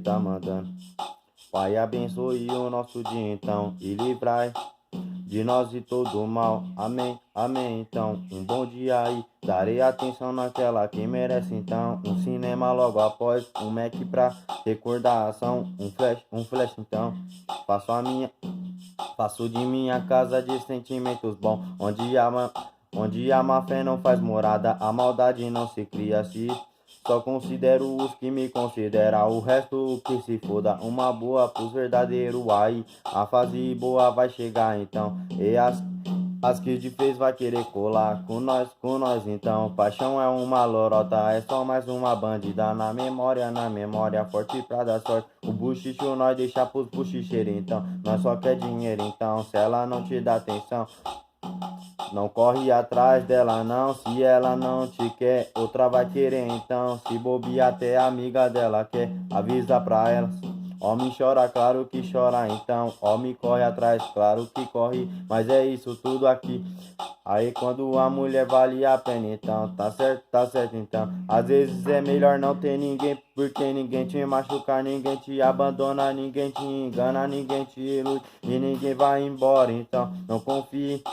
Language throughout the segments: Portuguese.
tá mandando. Pai, abençoe o nosso dia então e livrai de nós e todo mal. Amém, amém. Então, um bom dia aí. Darei atenção naquela que merece então. Um cinema logo após, um Mac pra recordação. Um flash então. Faço de minha casa de sentimentos bons. Onde a má fé não faz morada, a maldade não se cria se. Só considero os que me consideram, o resto que se foda. Uma boa pros verdadeiros aí, a fase boa vai chegar então. E as que de fez vai querer colar com nós então. Paixão é uma lorota, é só mais uma bandida na memória, forte pra dar sorte. O buchicho nós deixa pros buchicheiros então. Nós só quer dinheiro então, se ela não te dá atenção, não corre atrás dela não, se ela não te quer, outra vai querer então. Se bobear até a amiga dela quer, avisa pra ela. Homem chora, claro que chora então. Homem corre atrás, claro que corre. Mas é isso tudo aqui. Aí quando a mulher vale a pena então, tá certo então. Às vezes é melhor não ter ninguém, porque ninguém te machuca, ninguém te abandona, ninguém te engana, ninguém te ilude e ninguém vai embora. Então não confie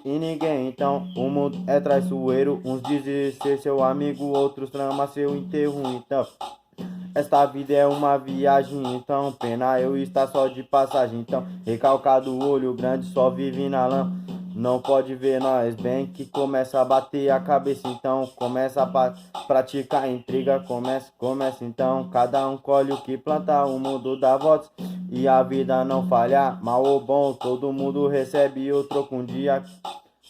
em ninguém, então o mundo é traiçoeiro. Uns dizem ser seu amigo, outros trama seu enterro. Então esta vida é uma viagem, então pena eu estar só de passagem. Então recalcado, olho grande, só vive na lama. Não pode ver nós bem que começa a bater a cabeça. Então começa a praticar intriga, começa então. Cada um colhe o que planta, o mundo dá voltas e a vida não falha. Mal ou bom, todo mundo recebe o troco um dia.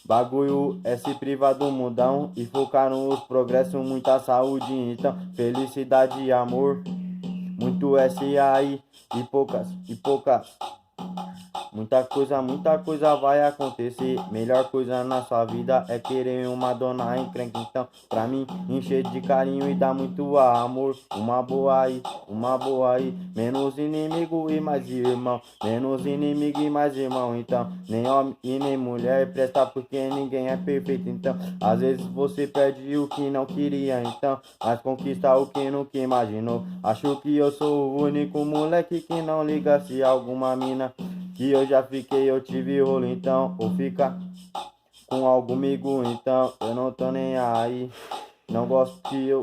Bagulho é se privar do mundão e focar nos progressos, muita saúde, então felicidade e amor, muito SAI e poucas. Muita coisa vai acontecer. Melhor coisa na sua vida é querer uma dona encrenca. Então, pra mim, encher de carinho e dar muito amor. Uma boa aí. Menos inimigo e mais irmão. Menos inimigo e mais irmão. Então, nem homem e nem mulher presta porque ninguém é perfeito. Então, às vezes você perde o que não queria. Então, mas conquista o que nunca imaginou. Acho que eu sou o único moleque que não liga se alguma mina que eu já fiquei, eu tive rolo então. Ou fica com algum amigo então. Eu não tô nem aí. Não gosto que eu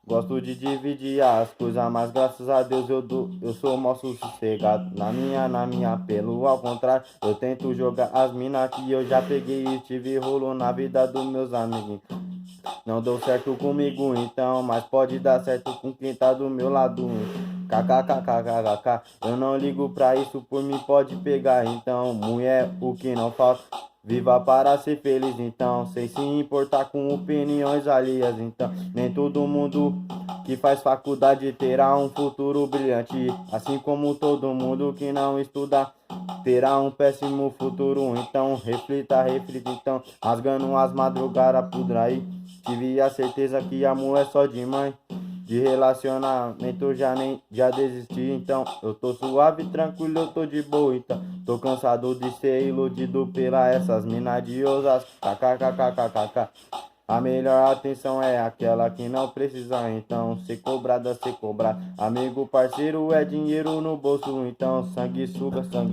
gosto de dividir as coisas, mas graças a Deus eu sou moço sossegado. Na minha, pelo ao contrário, eu tento jogar as minas que eu já peguei e tive rolo na vida dos meus amigos. Não deu certo comigo então, mas pode dar certo com quem tá do meu lado. KKKKKK, eu não ligo pra isso, por mim pode pegar então. Mulher, o que não falta, viva para ser feliz então, sem se importar com opiniões alheias então. Nem todo mundo que faz faculdade terá um futuro brilhante, assim como todo mundo que não estuda terá um péssimo futuro. Então reflita então, rasgando as madrugadas por aí. Tive a certeza que amor é só de mãe. De relacionamento já desisti, então eu tô suave, tranquilo, eu tô de boa, então tô cansado de ser iludido pela essas minas de osas. KKKKKK. A melhor atenção é aquela que não precisa, então ser cobrada, ser cobrado. Amigo, parceiro é dinheiro no bolso, então sangue suga, sangue.